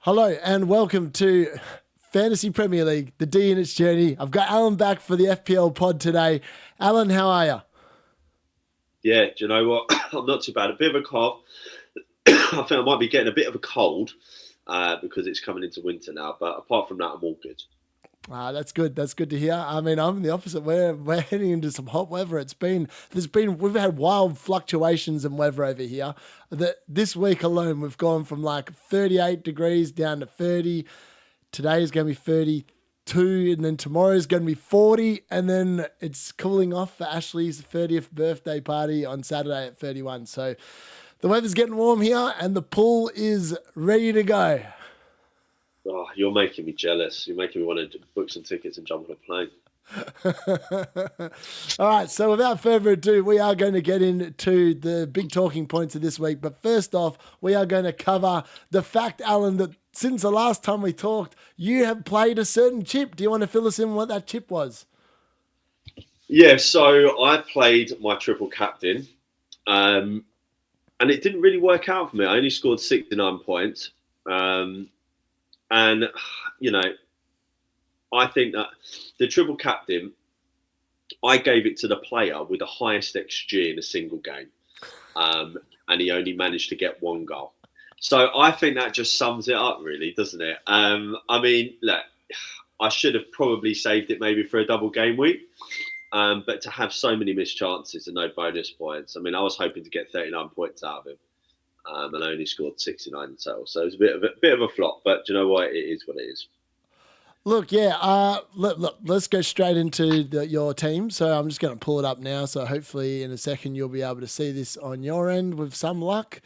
Hello and welcome to Fantasy Premier League, the D in its journey. I've got Alan back for the FPL pod today. Alan, how are you? Yeah, do you know what? I'm not too bad. A bit of a cough. I think I might be getting a bit of a cold because it's coming into winter now. But apart from that, I'm all good. That's good. That's good to hear. I mean, I'm the opposite. We're heading into some hot weather. We've had wild fluctuations in weather over here. This week alone, we've gone from like 38 degrees down to 30. Today is going to be 32, and then tomorrow is going to be 40, and then it's cooling off for Ashley's 30th birthday party on Saturday at 31. So the weather's getting warm here, and the pool is ready to go. Oh, you're making me jealous. You're making me want to book some tickets and jump on a plane. All right, so without further ado, we are going to get into the big talking points of this week. But first off, we are going to cover the fact, Alan, that since the last time we talked, you have played a certain chip. Do you want to fill us in what that chip was? Yeah, so I played my triple captain, and it didn't really work out for me. I only scored 69 points. And, I think that the triple captain, I gave it to the player with the highest XG in a single game. And he only managed to get one goal. So I think that just sums it up, really, doesn't it? Look, I should have probably saved it maybe for a double game week. But to have so many missed chances and no bonus points, I was hoping to get 39 points out of him. And I only scored 69 in total. So it was a bit of a flop. But do you know what? It is what it is. Look, yeah. Let's go straight into your team. So I'm just going to pull it up now. So hopefully in a second you'll be able to see this on your end with some luck.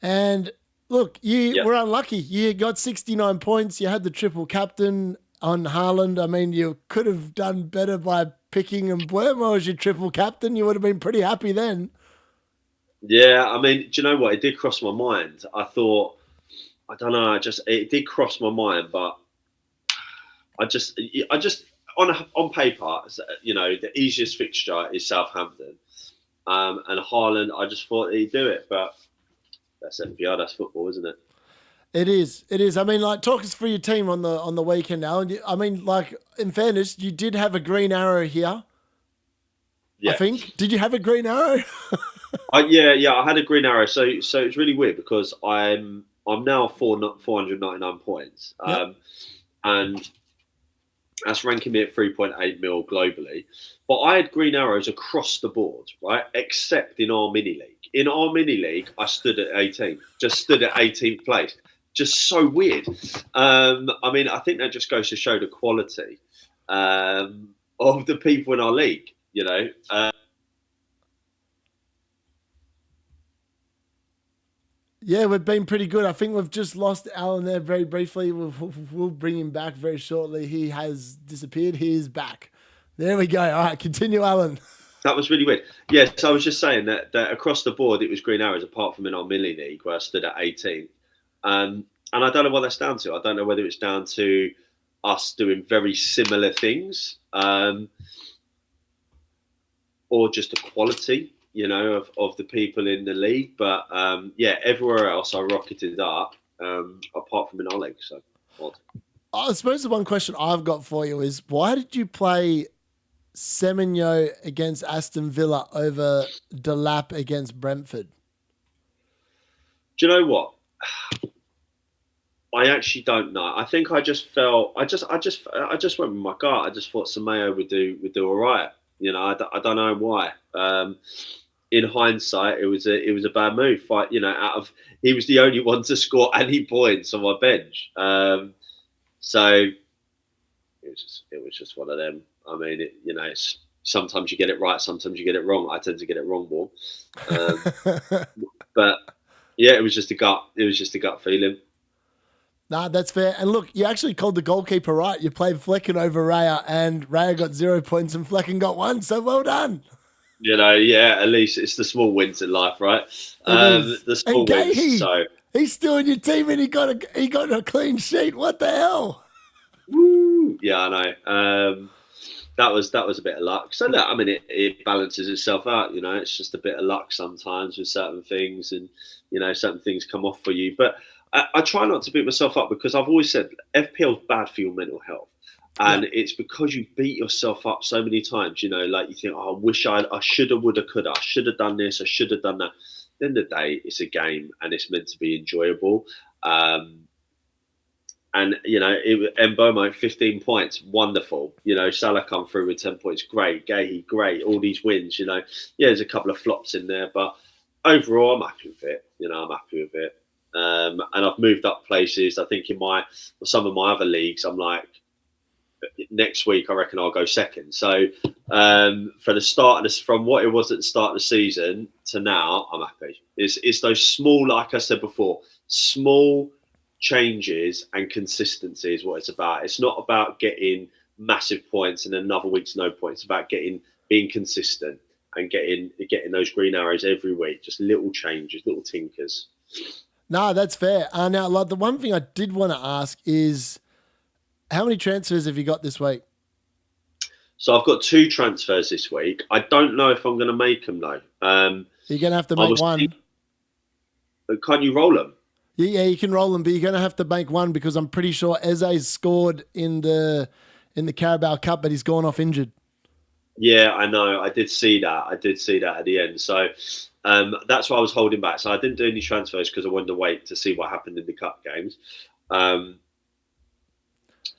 And look, you were unlucky. You got 69 points. You had the triple captain on Haaland. I mean, you could have done better by picking Mbeumo as your triple captain. You would have been pretty happy then. Yeah, do you know what? It did cross my mind. I thought, I don't know, it did cross my mind, but I just on paper, the easiest fixture is Southampton, and Haaland. I just thought he'd do it, but that's FPL, that's football, isn't it? It is. It is. I mean, like, talk us through your team on the weekend, Alan. I mean, like, in fairness, you did have a green arrow here. Yeah. I think. Did you have a green arrow? Yeah. I had a green arrow. So it's really weird because I'm now 499 points, and that's ranking me at 3.8 mil globally. But I had green arrows across the board, right? Except in our mini league. In our mini league, I stood at 18th. Just stood at 18th place. Just so weird. I think that just goes to show the quality of the people in our league. Yeah, we've been pretty good. I think we've just lost Alan there very briefly. We'll bring him back very shortly. He has disappeared. He is back. There we go. All right, continue, Alan. That was really weird. Yes, I was just saying that across the board it was green arrows, apart from in our mini league where I stood at 18. And I don't know what that's down to. I don't know whether it's down to us doing very similar things, or just the quality, of the people in the league. But everywhere else I rocketed up, apart from in our league. So odd. I suppose the one question I've got for you is, why did you play Semenyo against Aston Villa over Delap against Brentford? Do you know what? I actually don't know. I think I just felt I just went with my gut. I just thought Semenyo would do all right. I don't know why. In hindsight, it was a bad move. He was the only one to score any points on my bench. So it was just one of them. It's sometimes you get it right, sometimes you get it wrong. I tend to get it wrong more. But yeah, it was just a gut. It was just a gut feeling. Nah, that's fair. And look, you actually called the goalkeeper right. You played Flecken over Raya, and Raya got 0 points and Flecken got 1. So well done. At least it's the small wins in life, right? The small wins. So he's still in your team, and he got a clean sheet. What the hell? Woo! Yeah, I know. That was a bit of luck. So look, it balances itself out. It's just a bit of luck sometimes with certain things, and certain things come off for you. But I try not to beat myself up because I've always said FPL is bad for your mental health. And it's because you beat yourself up so many times, like you think, oh, I wish I shoulda, woulda, coulda, I should have done this, I should have done that. At the end of the day, it's a game and it's meant to be enjoyable. And, Mbomo, 15 points, wonderful. Salah come through with 10 points, great. Gahey, great. All these wins, there's a couple of flops in there. But overall, I'm happy with it. I'm happy with it. And I've moved up places. I think in some of my other leagues, I'm like, next week, I reckon I'll go second. So for the start from what it was at the start of the season to now, I'm happy. It's those small, like I said before, small changes and consistency is what it's about. It's not about getting massive points and another week's no points. It's about being consistent and getting those green arrows every week. Just little changes, little tinkers. No, that's fair. Now, like the one thing I did want to ask is, how many transfers have you got this week? So I've got 2 transfers this week. I don't know if I'm going to make them though. You're going to have to make one. Can't you roll them? Yeah, you can roll them, but you're going to have to make one because I'm pretty sure Eze's scored in the Carabao Cup, but he's gone off injured. Yeah, I know. I did see that. at the end. So that's why I was holding back. So I didn't do any transfers because I wanted to wait to see what happened in the cup games.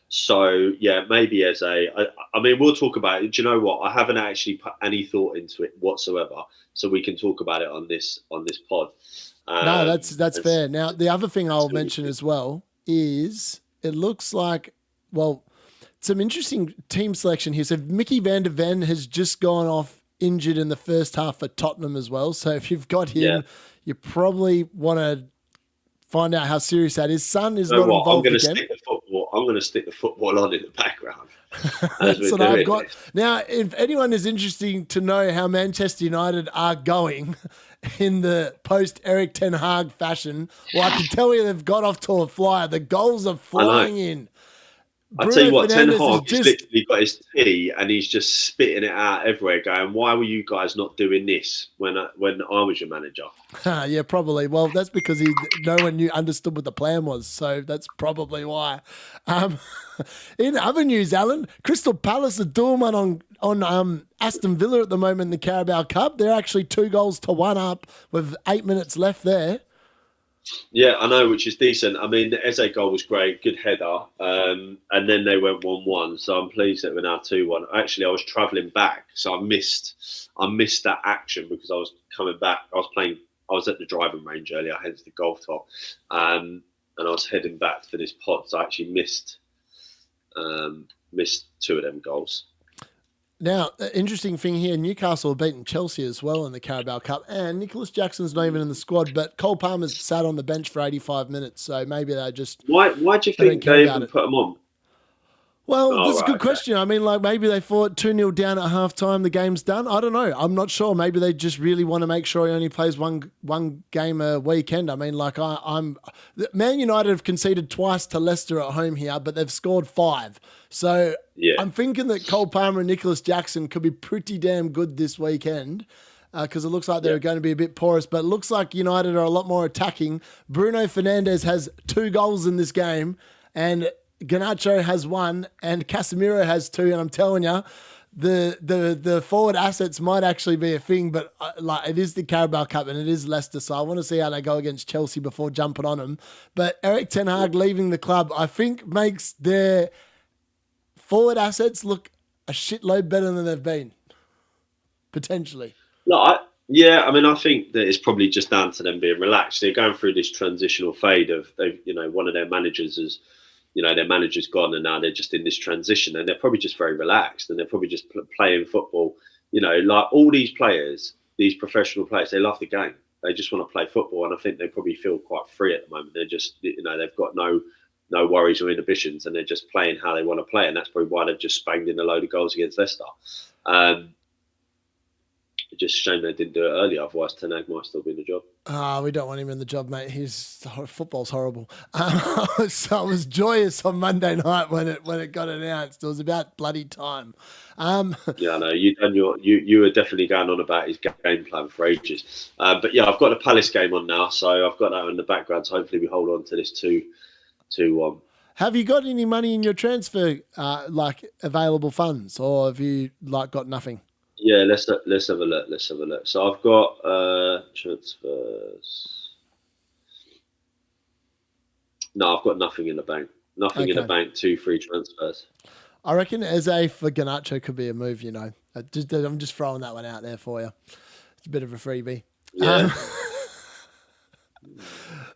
So yeah, maybe Eze. I mean, we'll talk about it. Do you know what? I haven't actually put any thought into it whatsoever, so we can talk about it on this pod. No, that's fair. Now, the other thing I'll mention as well is it looks like, well, some interesting team selection here. So Mickey van der Ven has just gone off injured in the first half for Tottenham as well. So if you've got him, you probably want to find out how serious that is. Son is not involved again. I'm going to stick the football on in the background. That's what I've got. Now, if anyone is interested to know how Manchester United are going in the post-Eric Ten Hag fashion, well, I can tell you they've got off to a flyer. The goals are flying in. I tell you what, Ten Hag has literally got his tea and he's just spitting it out everywhere going, why were you guys not doing this when I was your manager? Yeah, probably. Well, that's because no one understood what the plan was. So that's probably why. In other news, Alan, Crystal Palace are doing one on Aston Villa at the moment in the Carabao Cup. They're actually 2-1 up with 8 minutes left there. Yeah, I know, which is decent. I mean, the Eze goal was great, good header, and then they went 1-1. So I'm pleased that we're now 2-1. Actually, I was travelling back, so I missed that action because I was coming back. I was at the driving range earlier. I headed to the golf top, and I was heading back for this pod. So I actually missed 2 of them goals. Now, interesting thing here, Newcastle have beaten Chelsea as well in the Carabao Cup, and Nicholas Jackson's not even in the squad, but Cole Palmer's sat on the bench for 85 minutes, so maybe they just... Why do you think they even put him on? Well, that's a good question. I mean, like maybe they thought 2-0 down at halftime, the game's done. I don't know. I'm not sure. Maybe they just really want to make sure he only plays one game a weekend. I mean, like Man United have conceded twice to Leicester at home here, but they've scored 5. So I'm thinking that Cole Palmer and Nicholas Jackson could be pretty damn good this weekend because it looks like they're going to be a bit porous, but it looks like United are a lot more attacking. Bruno Fernandes has 2 goals in this game, and Garnacho has 1, and Casemiro has 2. And I'm telling you, the forward assets might actually be a thing, but like it is the Carabao Cup and it is Leicester, so I want to see how they go against Chelsea before jumping on them. But Eric Ten Hag leaving the club, I think, makes their forward assets look a shitload better than they've been, potentially. No, I mean, I think that it's probably just down to them being relaxed. They're going through this transitional fade of, one of their managers is, their manager's gone and now they're just in this transition and they're probably just very relaxed and they're probably just playing football. Like all these players, these professional players, they love the game. They just want to play football, and I think they probably feel quite free at the moment. They're just, they've got no worries or inhibitions, and they're just playing how they want to play, and that's probably why they've just banged in a load of goals against Leicester. It's just a shame they didn't do it earlier. Otherwise, Ten Hag might still be in the job. We don't want him in the job, mate. Football's horrible. So I was joyous on Monday night when it got announced. It was about bloody time. Yeah, I know. You were definitely going on about his game plan for ages. But yeah, I've got the Palace game on now, so I've got that in the background. So hopefully we hold on to this 2-1. Have you got any money in your transfer, like available funds, or have you got nothing? Yeah, let's have a look. So I've got transfers. No, I've got nothing in the bank. Nothing in the bank. 2 free transfers. I reckon Eze for Garnacho could be a move. I'm just throwing that one out there for you. It's a bit of a freebie. Yeah.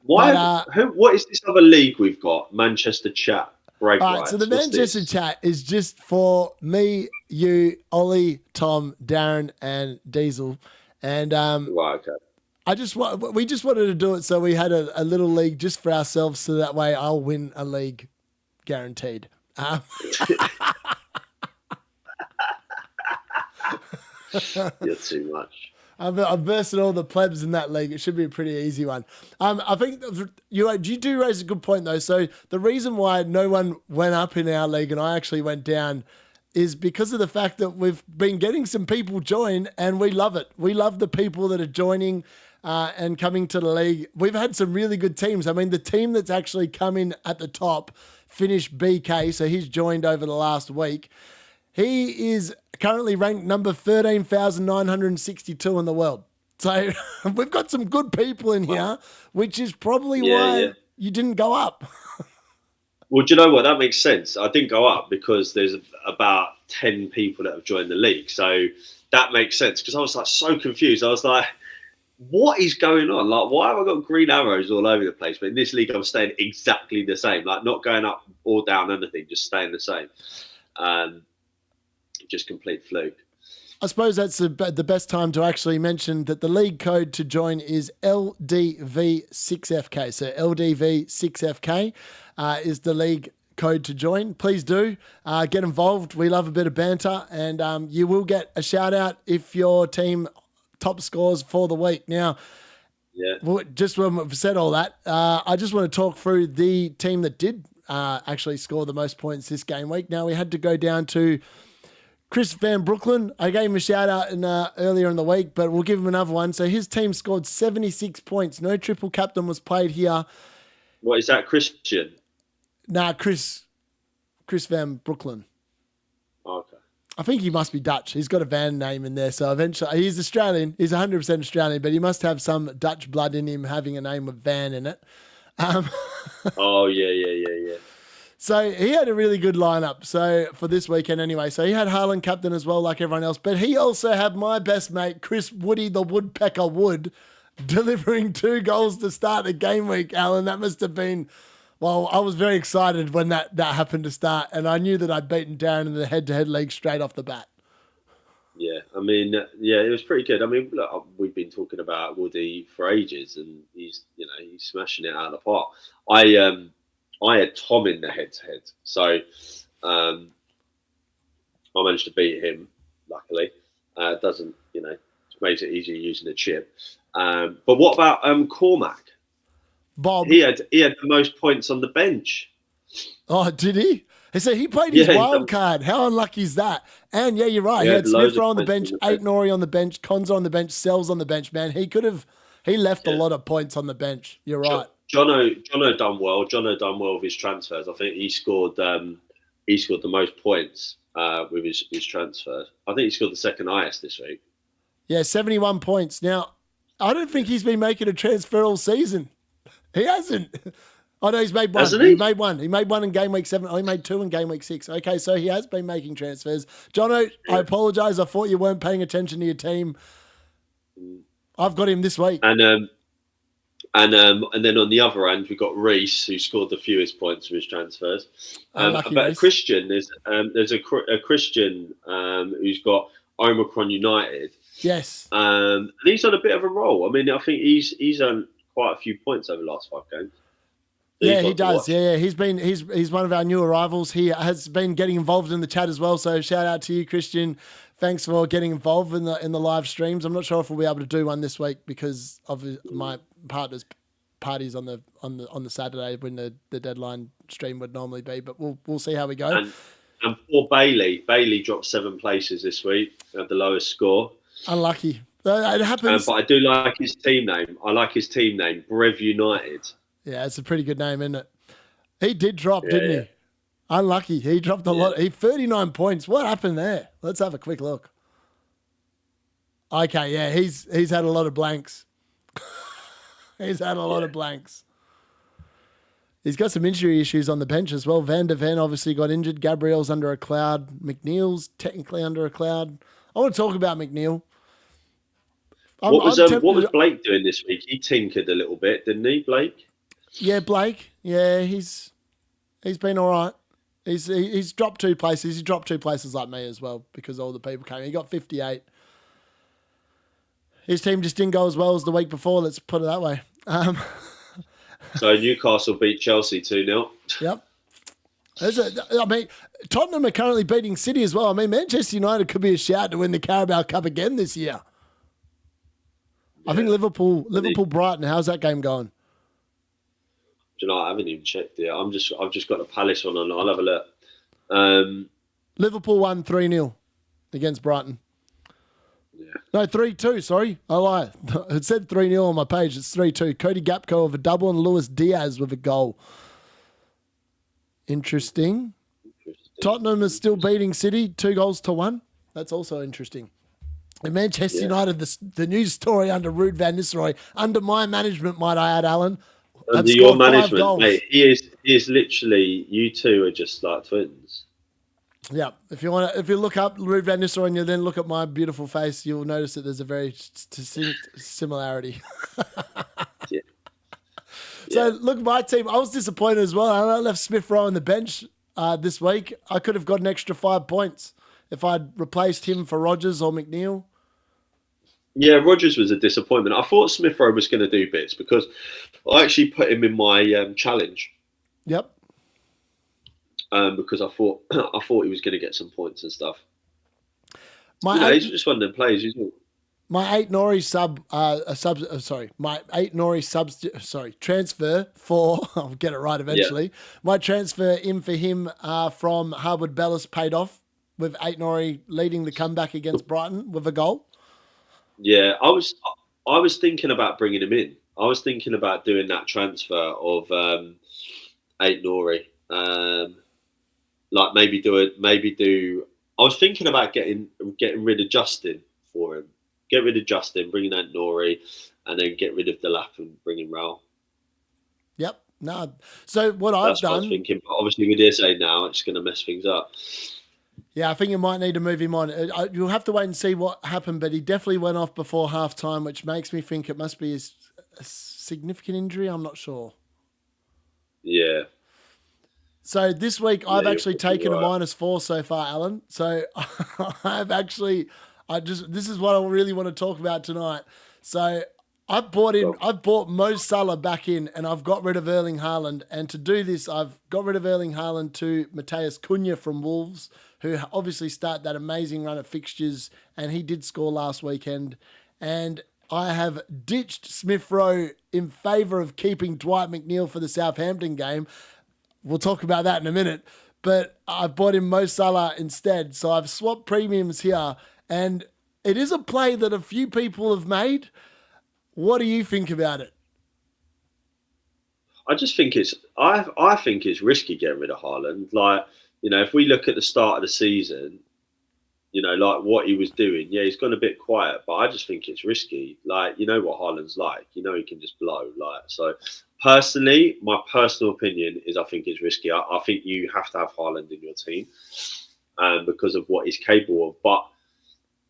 Why? What is this other league we've got? Manchester Chat. Right. So the Manchester Chat is just for me, you, Ollie, Tom, Darren, and Diesel, and right. Okay. We just wanted to do it so we had a little league just for ourselves, so that way I'll win a league, guaranteed. You're too much. I've versed all the plebs in that league. It should be a pretty easy one. I think you do raise a good point, though. So the reason why no one went up in our league and I actually went down is because of the fact that we've been getting some people join, and we love it. We love the people that are joining and coming to the league. We've had some really good teams. I mean, the team that's actually come in at the top finished BK, so he's joined over the last week. He is currently ranked number 13,962 in the world. So we've got some good people in here, which is probably why you didn't go up. Well, do you know what? That makes sense. I didn't go up because there's about 10 people that have joined the league. So that makes sense, because I was so confused. I was like, what is going on? Why have I got green arrows all over the place? But in this league, I'm staying exactly the same, not going up or down anything, just staying the same. Just complete fluke. I suppose that's the best time to actually mention that the league code to join is LDV6FK. So LDV6FK is the league code to join. Please do get involved. We love a bit of banter, and you will get a shout out if your team top scores for the week. Now, just when we've said all that, I just want to talk through the team that did actually score the most points this game week. Now, we had to go down to Chris Van Brooklyn. I gave him a shout out earlier in the week, but we'll give him another one. So his team scored 76 points. No triple captain was played here. What is that, Christian? Nah, Chris Van Brooklyn. Okay. I think he must be Dutch. He's got a Van name in there. So eventually, he's Australian. He's 100% Australian, but he must have some Dutch blood in him, having a name with Van in it. Oh, yeah. So he had a really good lineup. So for this weekend anyway. So he had Halaand captain as well, like everyone else. But he also had my best mate, Chris Woody the Woodpecker Wood, delivering 2 goals to start the game week, Alan. That must have been, well, I was very excited when that happened to start. And I knew that I'd beaten Darren in the head-to-head league straight off the bat. Yeah, I mean, it was pretty good. I mean, look, we've been talking about Woody for ages, and he's smashing it out of the park. I had Tom in the head-to-head, so I managed to beat him. Luckily, it doesn't, it makes it easier using a chip. But what about Cormac? Bob, he had the most points on the bench. Oh, did he? So he played his wild card. How unlucky is that? And yeah, you're right. He had Smith on the bench, Aitnori on the bench, Konza on the bench, Sells on the bench. Man, he left a lot of points on the bench. You're right. Jono done well. Jono done well with his transfers. I think he scored the most points with his transfers. I think he scored the second highest this week. Yeah, 71 points. Now, I don't think he's been making a transfer all season. He hasn't. Oh, no, he's made one. Hasn't he? He made one. He made one in game week 7. Oh, he made 2 in game week 6. Okay, so he has been making transfers. Jono, I apologise. I thought you weren't paying attention to your team. I've got him this week. And then on the other end, we've got Reece, who scored the fewest points from his transfers. But Reece. Christian, there's a Christian who's got Omicron United. Yes. And he's on a bit of a roll. I mean, I think he's on quite a few points over the last 5 games. So yeah, he does. Yeah, he's one of our new arrivals. He has been getting involved in the chat as well. So shout out to you, Christian, Thanks for getting involved in the live streams. I'm not sure if we'll be able to do one this week because of my partner's parties on the Saturday when the deadline stream would normally be. But we'll see how we go. And poor Bailey dropped 7 places this week, had the lowest score. Unlucky. It happens. But I do like his team name. I like his team name, Brev United. Yeah, it's a pretty good name, isn't it? He did drop, didn't he? Unlucky. He dropped a lot. 39 points. What happened there? Let's have a quick look. Okay, yeah, he's had a lot of blanks. He's had a lot of blanks. He's got some injury issues on the bench as well. Van der Ven obviously got injured. Gabriel's under a cloud. McNeil's technically under a cloud. I want to talk about McNeil. What was Blake doing this week? He tinkered a little bit, didn't he, Blake? Yeah, Blake. Yeah, he's been all right. He's dropped 2 places. He dropped 2 places like me as well because all the people came. He got 58. His team just didn't go as well as the week before. Let's put it that way. So Newcastle beat Chelsea 2-0. Yep. I mean, Tottenham are currently beating City as well. I mean, Manchester United could be a shout to win the Carabao Cup again this year. Yeah. I think Liverpool, Brighton. How's that game going? Do you know, I haven't even checked it. I've just got the Palace on. I'll have a look. Liverpool won 3-0 against Brighton. Yeah. No, 3-2. Sorry, I lie. It said 3-0 on my page. It's 3-2. Cody Gakpo with a double and Luis Diaz with a goal. Interesting. Tottenham is still beating City 2-1. That's also interesting. And Manchester United, the news story under Ruud van Nistelrooy, under my management, might I add, Alan. Under your management, mate, he is literally. You two are just like twins. Yeah, if you look up Ruud van Nistelrooy and you then look at my beautiful face, you'll notice that there's a very distinct similarity. Yeah. So look, my team, I was disappointed as well. I left Smith Rowe on the bench this week. I could have got an extra 5 points if I'd replaced him for Rodgers or McNeil. Yeah, Rodgers was a disappointment. I thought Smith Rowe was going to do bits because I actually put him in my challenge. Yep. Because I thought he was going to get some points and stuff. He's just one of them players, isn't he? My 8 Nori transfer for, I'll get it right eventually. Yeah. My transfer in for him from Harwood Bellis paid off with 8 Nori leading the comeback against Brighton with a goal. Yeah, I was thinking about bringing him in. I was thinking about doing that transfer of 8 Nori. Like maybe do. I was thinking about getting rid of Justin for him. Get rid of Justin, bring in 8 Nori, and then get rid of Delap and bring in Raul. Yep. No. So what That's I've done. What I was thinking, but obviously with Eze now, it's going to mess things up. Yeah, I think you might need to move him on. You'll have to wait and see what happened, but he definitely went off before half-time, which makes me think it must be a significant injury. I'm not sure. Yeah. So this week, I've actually taken a -4 so far, Alan. So this is what I really want to talk about tonight. So I've bought Mo Salah back in, and I've got rid of Erling Haaland. And to do this, I've got rid of Erling Haaland to Mateus Cunha from Wolves, who obviously started that amazing run of fixtures, and he did score last weekend. And I have ditched Smith Rowe in favour of keeping Dwight McNeil for the Southampton game. We'll talk about that in a minute. But I've bought him Mo Salah instead. So I've swapped premiums here, and it is a play that a few people have made. What do you think about it? I just think I think it's risky getting rid of Haaland. Like, if we look at the start of the season, like what he was doing, he's gone a bit quiet, but I just think it's risky. Like, you know what Haaland's like. He can just blow. Like, so personally, my personal opinion is I think it's risky. I think you have to have Haaland in your team because of what he's capable of. But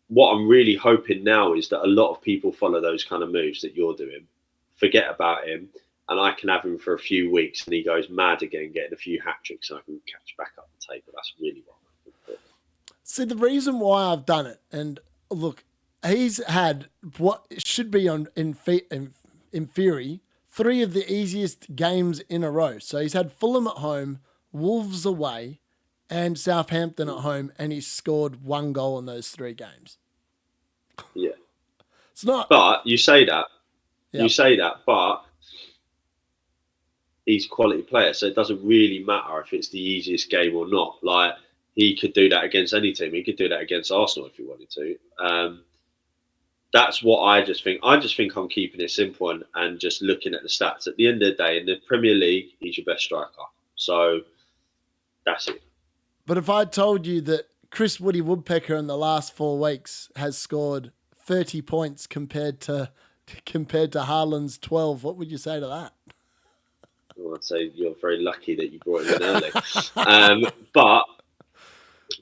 what I'm really hoping now is that a lot of people follow those kind of moves that you're doing, forget about him, and I can have him for a few weeks and he goes mad again, getting a few hat-tricks, and I can catch back up the table. That's really what I'm looking for. See, the reason why I've done it, and look, he's had what should be in theory 3 of the easiest games in a row. So he's had Fulham at home, Wolves away, and Southampton at home, and he scored 1 goal in those 3 games. Yeah. It's not. But you say that. Yep. You say that, but he's a quality player, so it doesn't really matter if it's the easiest game or not. Like, he could do that against any team. He could do that against Arsenal if he wanted to. That's what I just think. I just think I'm keeping it simple and just looking at the stats. At the end of the day, in the Premier League, he's your best striker. So that's it. But if I told you that Chris Woody Woodpecker in the last 4 weeks has scored 30 points compared to Haaland's 12, what would you say to that? Well, I'd say you're very lucky that you brought him in early.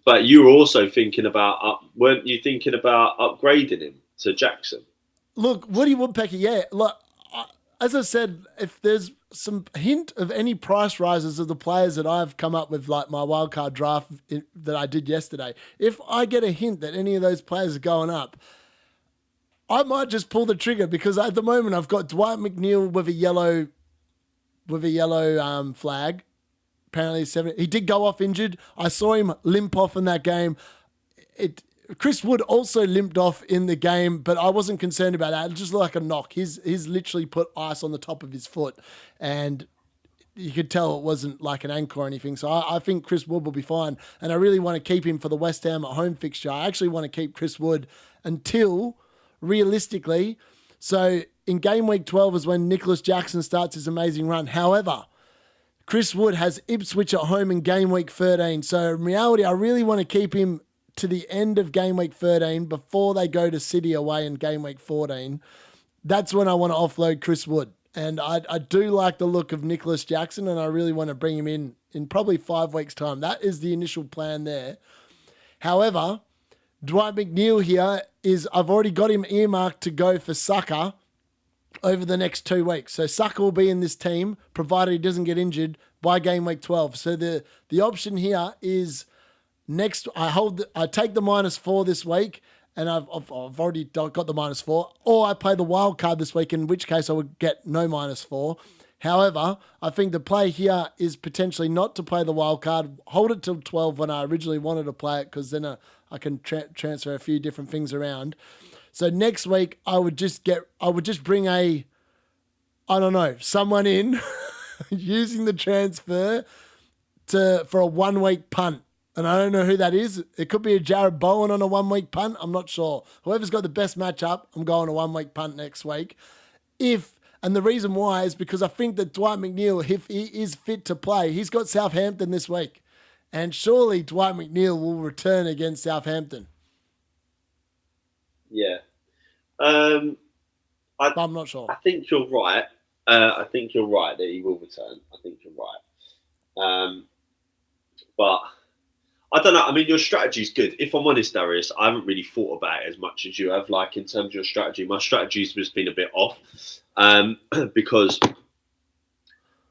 But you were also thinking about weren't you thinking about upgrading him to Jackson? Look, Woody Woodpecker, yeah. Look, as I said, if there's some hint of any price rises of the players that I've come up with, like my wildcard draft that I did yesterday, if I get a hint that any of those players are going up, I might just pull the trigger, because at the moment I've got Dwight McNeil with a yellow flag. Apparently, he did go off injured. I saw him limp off in that game. Chris Wood also limped off in the game, but I wasn't concerned about that. It just looked like a knock. He's literally put ice on the top of his foot, and you could tell it wasn't like an ankle or anything. So I think Chris Wood will be fine, and I really want to keep him for the West Ham at home fixture. I actually want to keep Chris Wood until, realistically, so in game week 12 is when Nicholas Jackson starts his amazing run. However, Chris Wood has Ipswich at home in game week 13. So in reality, I really want to keep him to the end of game week 13 before they go to City away in game week 14. That's when I want to offload Chris Wood. And I do like the look of Nicholas Jackson, and I really want to bring him in probably 5 weeks' time. That is the initial plan there. However, Dwight McNeil here I've already got him earmarked to go for Saka over the next 2 weeks. So Saka will be in this team, provided he doesn't get injured, by game week 12. So the option here is I take the -4 this week, and I've already got the -4, or I play the wild card this week, in which case I would get no -4. However, I think the play here is potentially not to play the wild card, hold it till 12 when I originally wanted to play it, because then I can transfer a few different things around. So next week I would just bring someone in using the transfer for a 1 week punt. And I don't know who that is. It could be a Jared Bowen on a 1 week punt. I'm not sure. Whoever's got the best matchup, I'm going a 1 week punt next week. And the reason why is because I think that Dwight McNeil, if he is fit to play, he's got Southampton this week. And surely Dwight McNeil will return against Southampton. Yeah. I'm not sure. I think you're right. I think you're right that he will return. I think you're right. But I don't know. I mean, your strategy is good. If I'm honest, Darius, I haven't really thought about it as much as you have. Like, in terms of your strategy, my strategy's just been a bit off because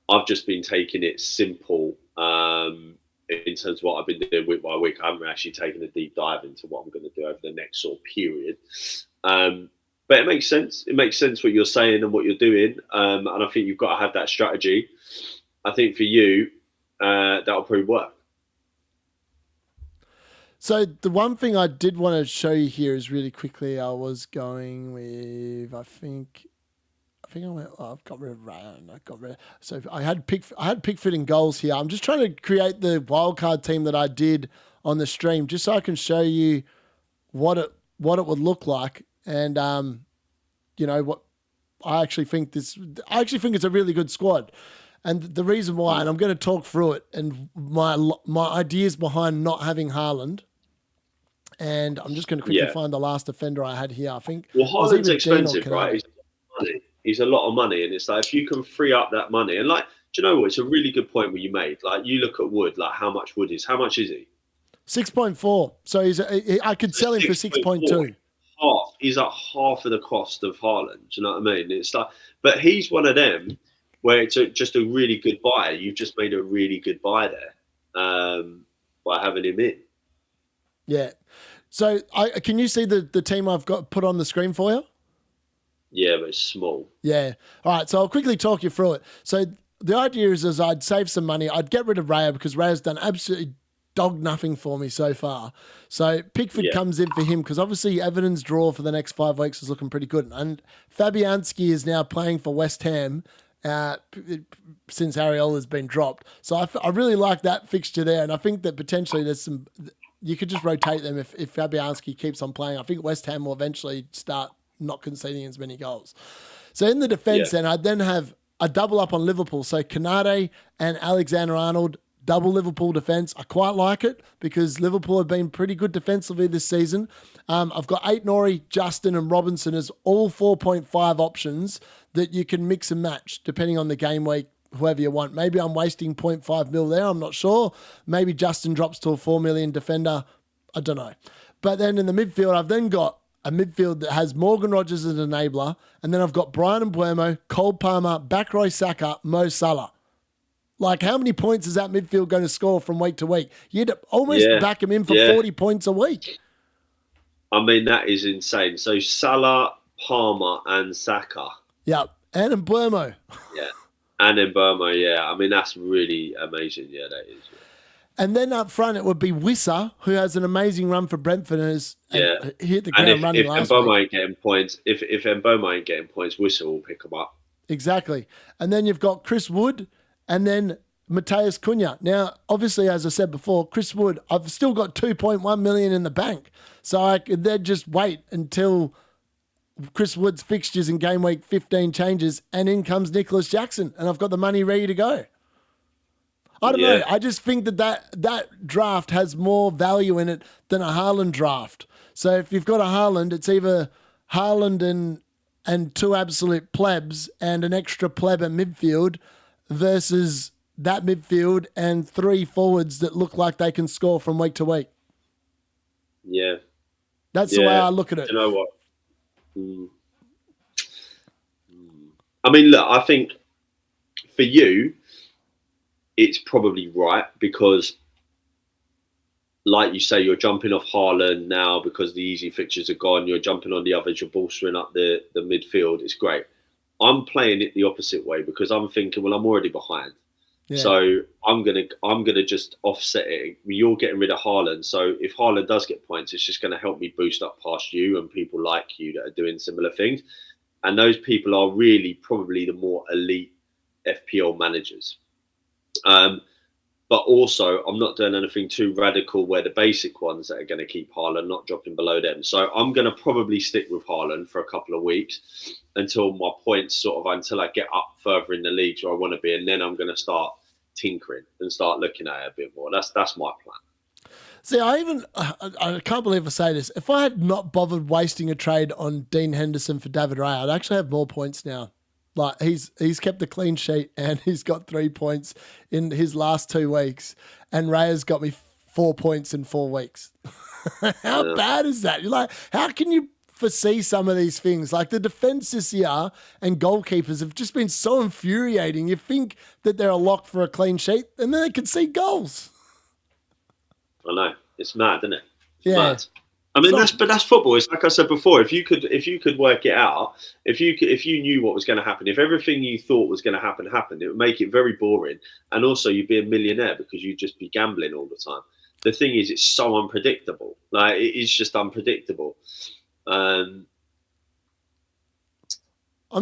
I've just been taking it simple in terms of what I've been doing week by week. I haven't actually taken a deep dive into what I'm going to do over the next sort of period. But it makes sense. It makes sense what you're saying and what you're doing. And I think you've got to have that strategy. I think for you, that'll probably work. So the one thing I did want to show you here is really quickly, I was going with, I think I went, I've got rid of Ryan. So I had Pickford in goals here. I'm just trying to create the wildcard team that I did on the stream, just so I can show you what it would look like. And, what I actually think it's a really good squad. And the reason why, and I'm going to talk through it, and my ideas behind not having Haaland. And I'm just going to quickly find the last defender I had here. I think. Well, Haaland's expensive, right? He's a lot of money, and it's like, if you can free up that money, and like, do you know what? It's a really good point what you made. Like, you look at Wood, like how much is he? 6.4. So I could sell him for 6.2. He's at half of the cost of Haaland. Do you know what I mean? It's like, but he's one of them where it's just a really good buy. You've just made a really good buy there by having him in. Yeah. So can you see the team I've got put on the screen for you? Yeah, but it's small. Yeah. All right. So I'll quickly talk you through it. So the idea is I'd save some money. I'd get rid of Raya because Raya's done absolutely dog nothing for me so far. So Pickford Yeah. comes in for him because obviously Everton's draw for the next 5 weeks is looking pretty good. And Fabianski is now playing for West Ham since Ariola's been dropped. So I really like that fixture there. And I think that potentially there's some, you could just rotate them if Fabianski keeps on playing. I think West Ham will eventually start not conceding as many goals. So in the defence, then I'd then have a double up on Liverpool. So Canate and Alexander-Arnold, double Liverpool defence. I quite like it because Liverpool have been pretty good defensively this season. I've got Ait-Nouri, Justin and Robinson as all 4.5 options that you can mix and match depending on the game week, whoever you want. Maybe I'm wasting 0.5 mil there. I'm not sure. Maybe Justin drops to a 4 million defender. I don't know. But then in the midfield, I've then got a midfield that has Morgan Rogers as an enabler, and then I've got Brian Mbeumo, Cole Palmer, Bakary Saka, Mo Salah. Like, how many points is that midfield going to score from week to week? You'd almost back him in for 40 points a week. I mean, that is insane. So Salah, Palmer, and Saka. Yeah, and Mbeumo. Yeah, and Mbeumo, yeah. I mean, that's really amazing. Yeah, that is. Yeah. And then up front, it would be Wissa, who has an amazing run for Brentford and has hit the ground running last week. Ain't getting points, if Mbeumo ain't getting points, Wissa will pick them up. Exactly. And then you've got Chris Wood and then Mateus Cunha. Now, obviously, as I said before, Chris Wood, I've still got 2.1 million in the bank. So I could then just wait until Chris Wood's fixtures in game week 15 changes and in comes Nicholas Jackson and I've got the money ready to go. I don't know. I just think that draft has more value in it than a Haaland draft. So if you've got a Haaland, it's either Haaland and two absolute plebs and an extra pleb at midfield versus that midfield and three forwards that look like they can score from week to week. Yeah. That's the way I look at it. You know what? I mean, look, I think for you, it's probably right because, like you say, you're jumping off Haaland now because the easy fixtures are gone. You're jumping on the others. You're bolstering up the midfield. It's great. I'm playing it the opposite way because I'm thinking, well, I'm already behind. Yeah. So I'm gonna just offset it. You're getting rid of Haaland. So if Haaland does get points, it's just going to help me boost up past you and people like you that are doing similar things. And those people are really probably the more elite FPL managers. But also, I'm not doing anything too radical where the basic ones that are going to keep Haaland, not dropping below them. So I'm going to probably stick with Haaland for a couple of weeks until my points until I get up further in the leagues where I want to be. And then I'm going to start tinkering and start looking at it a bit more. That's my plan. See, I can't believe I say this. If I had not bothered wasting a trade on Dean Henderson for David Raya, I'd actually have more points now. Like he's kept a clean sheet and he's got 3 points in his last 2 weeks, and Raya's got me 4 points in 4 weeks. How bad is that? You're like, how can you foresee some of these things? Like the defense this year and goalkeepers have just been so infuriating. You think that they're a lock for a clean sheet, and then they concede goals. I know, it's mad, isn't it? It's mad. I mean, that's football. It's like I said before. If you could work it out, if you knew what was going to happen, if everything you thought was going to happen happened, it would make it very boring. And also, you'd be a millionaire because you'd just be gambling all the time. The thing is, it's so unpredictable. Like it is just unpredictable. I'm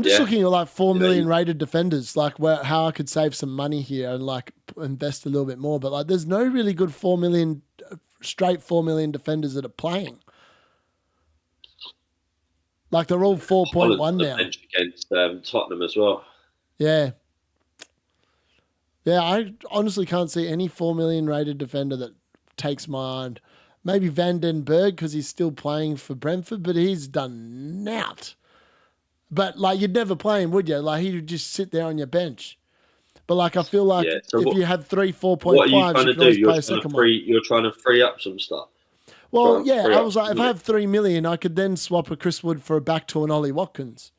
just looking at like 4 million rated defenders, like how I could save some money here and like invest a little bit more. But like, there's no really good 4 million straight 4 million defenders that are playing. Like they're all 4.1 now. Against Tottenham as well. Yeah. Yeah, I honestly can't see any 4 million rated defender that takes my mind. Maybe Van den Berg because he's still playing for Brentford, but he's done nout. But like you'd never play him, would you? Like he would just sit there on your bench. But like I feel like if you had 3 4.5, what are you trying to do? You're trying to free up some stuff. Well, yeah, I was like, if I have 3 million, I could then swap a Chris Wood for a back to an Ollie Watkins.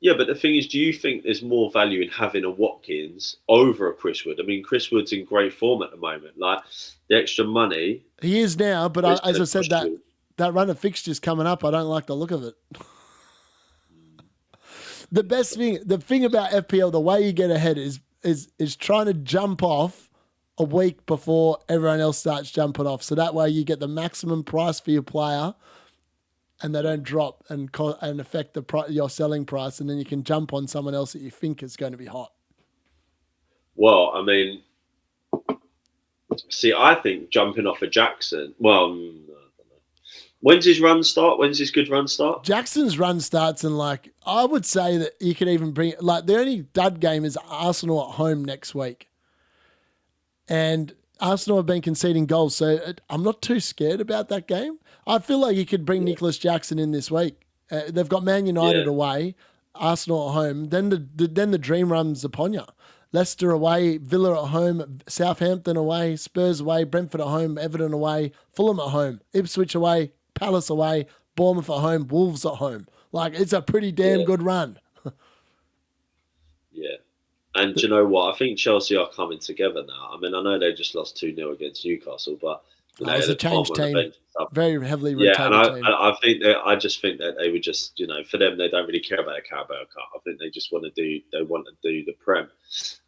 Yeah, but the thing is, do you think there's more value in having a Watkins over a Chris Wood? I mean, Chris Wood's in great form at the moment. Like the extra money. He is now, but as I said, that run of fixtures coming up, I don't like the look of it. The thing about FPL, the way you get ahead is trying to jump off a week before everyone else starts jumping off. So that way you get the maximum price for your player and they don't drop and affect your selling price, and then you can jump on someone else that you think is going to be hot. Well, I mean, see, I think jumping off of Jackson. Well, I don't know. When's his run start? When's his good run start? Jackson's run starts in I would say that you could even bring the only dud game is Arsenal at home next week. And Arsenal have been conceding goals, so I'm not too scared about that game. I feel like you could bring Nicholas Jackson in this week. They've got Man United away, Arsenal at home. Then the dream runs upon you. Leicester away, Villa at home, Southampton away, Spurs away, Brentford at home, Everton away, Fulham at home, Ipswich away, Palace away, Bournemouth at home, Wolves at home. It's a pretty damn good run. Yeah. And do you know what? I think Chelsea are coming together now. I mean, I know they just lost 2-0 against Newcastle, but it was a change team, very heavily rotated team. I just think that they would just, for them, they don't really care about the Carabao Cup. I think they just want to do the Prem,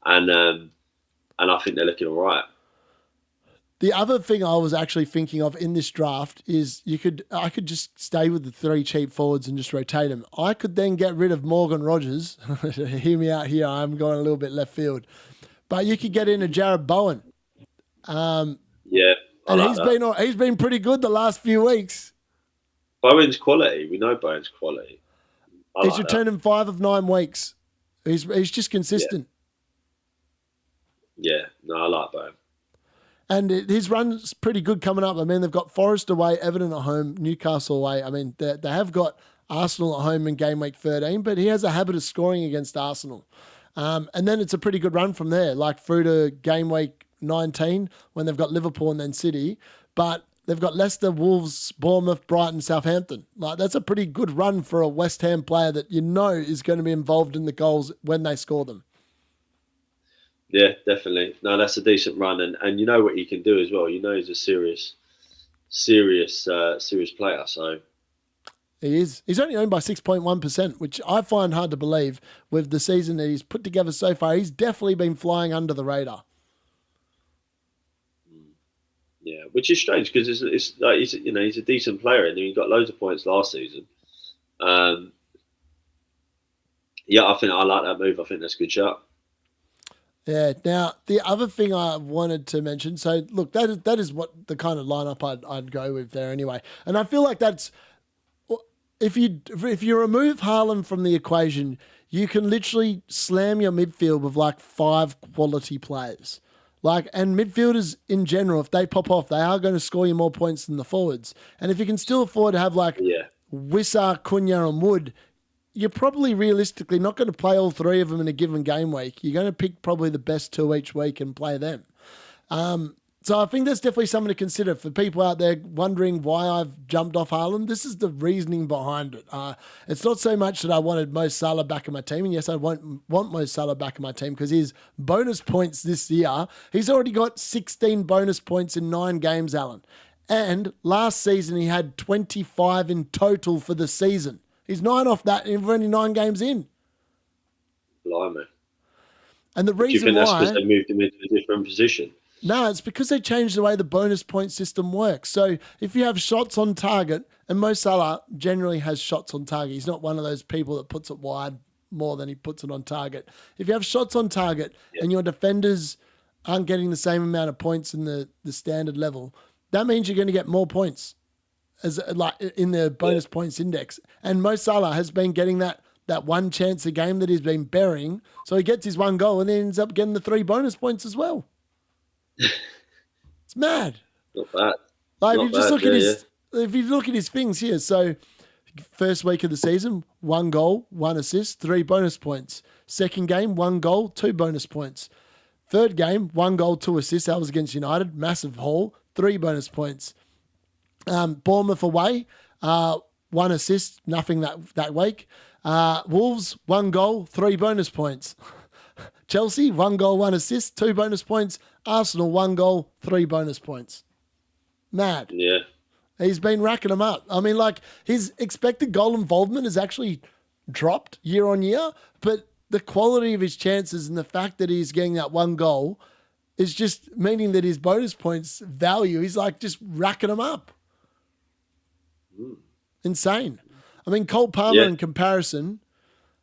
and I think they're looking all right. The other thing I was actually thinking of in this draft is I could just stay with the 3 cheap forwards and just rotate them. I could then get rid of Morgan Rogers. Hear me out here. I'm going a little bit left field. But you could get in a Jared Bowen. Yeah. And he's been pretty good the last few weeks. Bowen's quality. We know Bowen's quality. He's returned in 5 of 9 weeks. He's just consistent. Yeah. No, I like Bowen. And his run's pretty good coming up. I mean, they've got Forest away, Everton at home, Newcastle away. I mean, they have got Arsenal at home in game week 13, but he has a habit of scoring against Arsenal. And then it's a pretty good run from there, through to game week 19 when they've got Liverpool and then City. But they've got Leicester, Wolves, Bournemouth, Brighton, Southampton. That's a pretty good run for a West Ham player that is going to be involved in the goals when they score them. Yeah, definitely. No, that's a decent run, and you know what he can do as well. He's a serious player. So he is. He's only owned by 6.1%, which I find hard to believe with the season that he's put together so far. He's definitely been flying under the radar. Yeah, which is strange because he's a decent player, and he got loads of points last season. Yeah, I think I like that move. I think that's a good shot. Yeah. Now, the other thing I wanted to mention, so look, that is what the kind of lineup I'd go with there anyway. And I feel like that's, if you remove Haaland from the equation, you can literally slam your midfield with 5 quality players. And midfielders in general, if they pop off, they are going to score you more points than the forwards. And if you can still afford to have Wissa, Cunha and Wood, you're probably realistically not going to play all 3 of them in a given game week. You're going to pick probably the best 2 each week and play them. So I think that's definitely something to consider for people out there wondering why I've jumped off Haaland. This is the reasoning behind it. It's not so much that I wanted Mo Salah back in my team. And yes, I want Mo Salah back in my team because his bonus points this year, he's already got 16 bonus points in 9 games, Alan. And last season, he had 25 in total for the season. He's 9 off that, and we're only 9 games in. Blimey. And the reason do you think that's why... because they moved him into a different position? No, it's because they changed the way the bonus point system works. So if you have shots on target, and Mo Salah generally has shots on target. He's not one of those people that puts it wide more than he puts it on target. If you have shots on target and your defenders aren't getting the same amount of points in the standard level, that means you're going to get more points as in the bonus points index. And Mo Salah has been getting that one chance a game that he's been burying. So he gets his 1 goal and then ends up getting the 3 bonus points as well. It's mad. Not bad. If you look at his things here, so first week of the season, 1 goal, 1 assist, 3 bonus points. Second game, 1 goal, 2 bonus points. Third game, 1 goal, 2 assists. That was against United. Massive haul, 3 bonus points. Bournemouth away, 1 assist, nothing that week. Wolves, 1 goal, 3 bonus points. Chelsea, 1 goal, 1 assist, 2 bonus points. Arsenal, 1 goal, 3 bonus points. Mad. Yeah. He's been racking them up. I mean, his expected goal involvement has actually dropped year on year, but the quality of his chances and the fact that he's getting that 1 goal is just meaning that his bonus points value, he's like just racking them up. Insane. I mean, Cole Palmer in comparison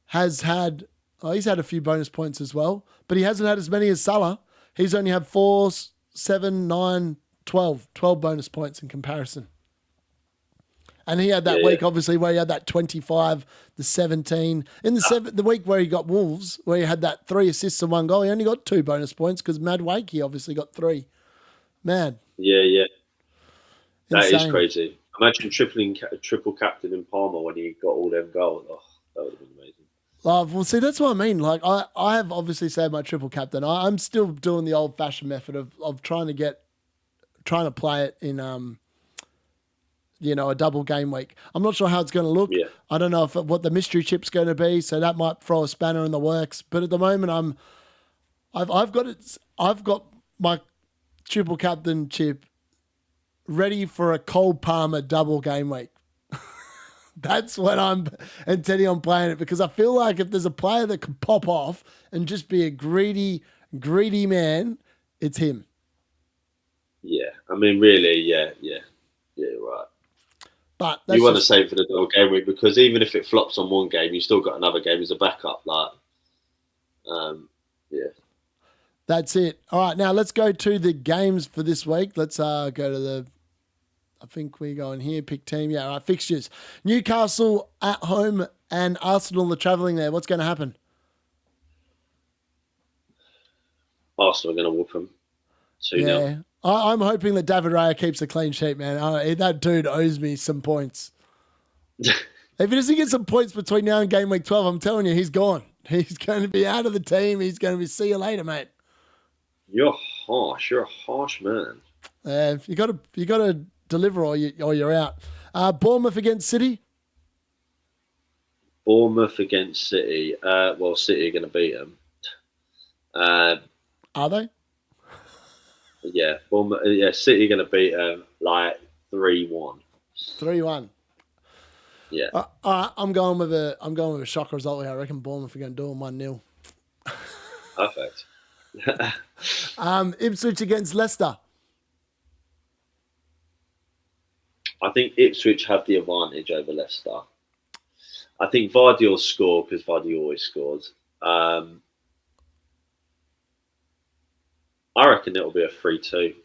has had, he's had a few bonus points as well, but he hasn't had as many as Salah. He's only had 4, 7, 9, 12 bonus points in comparison. And he had that week, obviously, where he had that 25, the 17. In the week where he got Wolves, where he had that 3 assists and 1 goal, he only got 2 bonus points because Mad Wakey obviously got 3. Mad. Yeah. That Insane. is crazy. Imagine triple captain in Palmer when he got all them goals. Oh, that would have been amazing. Well, see, that's what I mean. Like, I have obviously saved my triple captain. I'm still doing the old-fashioned method of trying to play it in a double game week. I'm not sure how it's going to look. Yeah. I don't know what the mystery chip's going to be, so that might throw a spanner in the works. But at the moment, I've got my triple captain chip ready for a Cole Palmer double game week. That's when I'm intending on playing it, because I feel like if there's a player that can pop off and just be a greedy man, it's him. Yeah, I mean, really, yeah, right. But you want to save for the double game week, because even if it flops on one game, you still got another game as a backup. Yeah. That's it. All right, now let's go to the games for this week. Let's go to I think we go in here, pick team. Yeah, all right, fixtures. Newcastle at home and Arsenal are travelling there. What's going to happen? Arsenal are going to whoop them 2-0. Yeah. I'm hoping that David Raya keeps a clean sheet, man. That dude owes me some points. If he doesn't get some points between now and game week 12, I'm telling you, he's gone. He's going to be out of the team. He's going to be see you later, mate. You're harsh. You're a harsh man. You got to deliver or you're out. Bournemouth against City. Bournemouth against City. City are going to beat them. Are they? Yeah, Bournemouth. Yeah, City are going to beat them 3-1. 3-1. Yeah. I'm going with a shock result here. I reckon Bournemouth are going to do them 1-0. Perfect. Ipswich against Leicester. I think Ipswich have the advantage over Leicester. I think Vardy will score because Vardy always scores. I reckon it'll be a 3-2.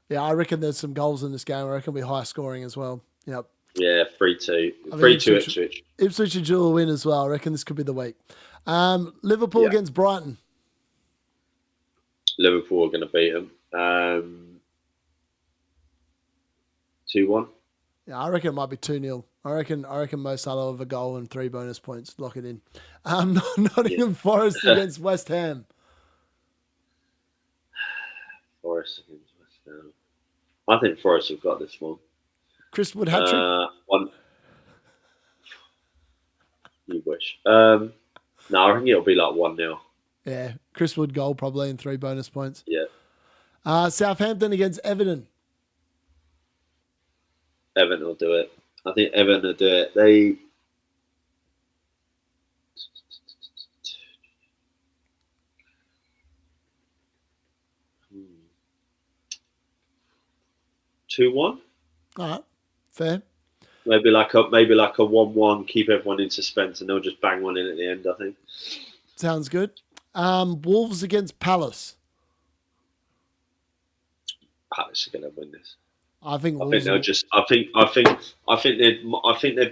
Yeah, I reckon there's some goals in this game. I reckon it'll be high scoring as well. Yep. Yeah, 3-2. 3-2 Ipswich. Ipswich and Jewel win as well. I reckon this could be the week. Liverpool against Brighton. Liverpool are going to beat them. 2-1. Yeah, I reckon it might be 2-0. I reckon Mo Salah with a goal and 3 bonus points. Lock it in. Nottingham Forest against West Ham. Forest against West Ham. I think Forest have got this one. Chris Wood hat-trick? One. You wish. No, I think it'll be 1-0. Yeah, Chris Wood goal probably and 3 bonus points. Yeah. Southampton against Everton. Everton will do it. I think Everton will do it. They 2-1. All right, fair. Maybe like a 1-1. Keep everyone in suspense, and they'll just bang one in at the end. I think. Sounds good. Wolves against Palace. Palace are going to win this. I think they'll just. I think they're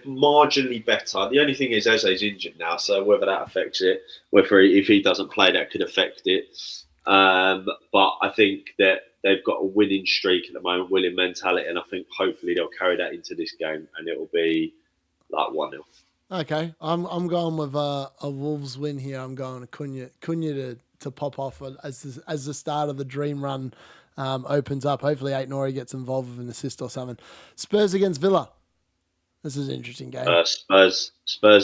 marginally better. The only thing is Eze's injured now, so whether that affects it, if he doesn't play, that could affect it. But I think that they've got a winning streak at the moment, winning mentality, and I think hopefully they'll carry that into this game, and it will be 1-0. Okay, I'm going with a Wolves win here. I'm going to Cunha to pop off as the start of the dream run opens up. Hopefully, Aït-Nouri gets involved with an assist or something. Spurs against Villa. This is an interesting game. Spurs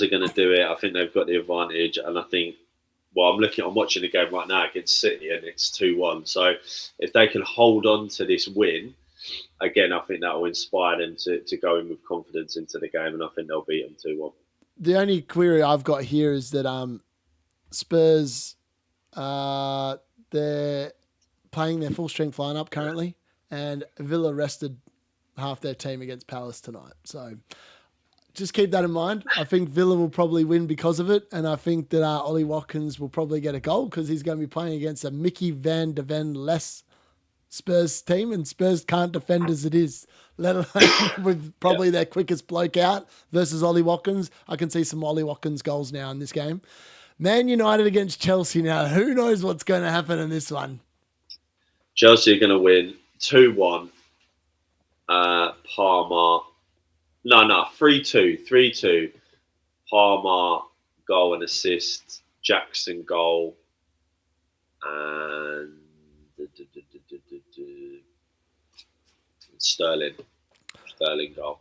are going to do it. I think they've got the advantage, and I think. Well, I'm watching the game right now against City, and it's 2-1. So if they can hold on to this win, again, I think that will inspire them to go in with confidence into the game, and I think they'll beat them 2-1. The only query I've got here is that Spurs, their playing their full strength lineup currently, and Villa rested half their team against Palace tonight. So just keep that in mind. I think Villa will probably win because of it, and I think that Ollie Watkins will probably get a goal because he's going to be playing against a Mickey van de Ven less Spurs team, and Spurs can't defend as it is, let alone with probably their quickest bloke out versus Ollie Watkins. I can see some Ollie Watkins goals now in this game. Man United against Chelsea now. Who knows what's going to happen in this one? Chelsea are going to win 2-1. Palmer. No, 3-2. 3-2. Palmer, goal and assist. Jackson, goal. And Sterling goal.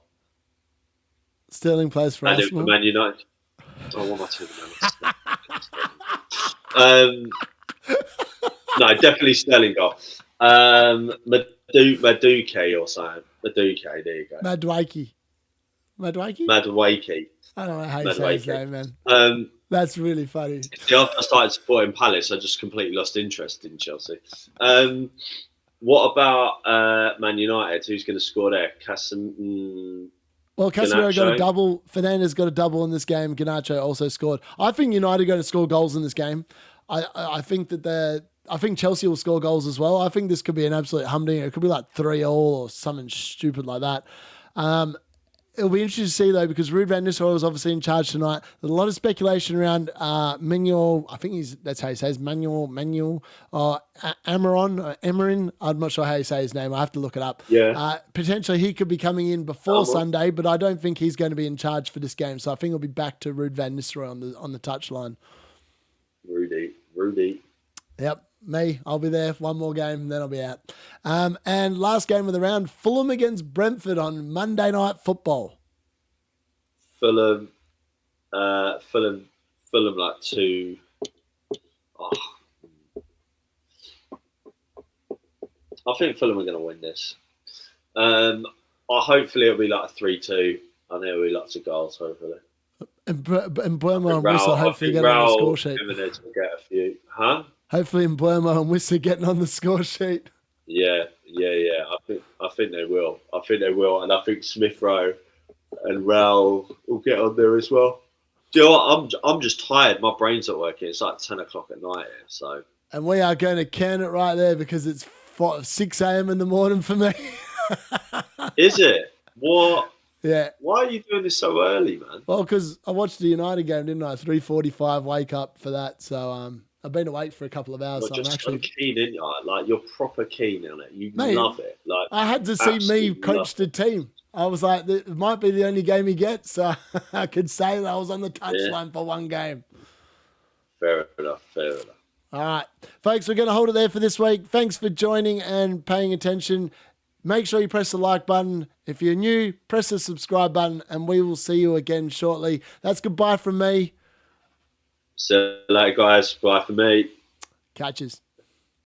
Sterling plays for Arsenal. And Man United. Oh, what am I talking about? No, definitely Sterling goal. Madueke or something. Madueke, there you go. Madueke. I don't know how you say his name, man. That's really funny. See, after I started supporting Palace, I just completely lost interest in Chelsea. What about Man United? Who's going to score there? Casemiro got a double. Fernandes got a double in this game. Garnacho also scored. I think United are going to score goals in this game. I think that I think Chelsea will score goals as well. I think this could be an absolute humdinger. It could be like 3-3 or something stupid like that. It'll be interesting to see, though, because Ruud van Nistelrooy was obviously in charge tonight. There's a lot of speculation around Manuel, I think that's how he says, Manuel, Amarin. I'm not sure how you say his name. I have to look it up. Yeah. Potentially he could be coming in before Sunday, but I don't think he's going to be in charge for this game. So I think it'll be back to Ruud van Nistelrooy on the touchline. Rudy. Yep. Me, I'll be there for one more game, then I'll be out. And last game of the round, Fulham against Brentford on Monday Night Football. Fulham like 2. Oh. I think Fulham are going to win this. Hopefully it'll be like a 3-2. I know it'll be lots of goals, hopefully. And Mbeumo and Wissa hopefully get on the score sheet. Jimenez will get a few. Huh? Hopefully Mbeumo and Wissa getting on the score sheet. Yeah. I think they will. And I think Smith Rowe and Raul will get on there as well. Do you know what? I'm just tired. My brain's not working. It's like 10 o'clock at night here. So. And we are going to can it right there because it's 6 a.m. in the morning for me. Is it? What? Yeah. Why are you doing this so early, man? Well, because I watched the United game, didn't I? 3:45 wake up for that. So I've been awake for a couple of hours. You're so just I'm actually keen, isn't you? Like you're proper keen on it. You love it. Like I had to see me coach the team. I was like, it might be the only game he gets. So I could say that I was on the touchline for one game. Fair enough. All right, folks, we're going to hold it there for this week. Thanks for joining and paying attention. Make sure you press the like button. If you're new, press the subscribe button, and we will see you again shortly. That's goodbye from me. See you later, guys. Bye for me. Catches.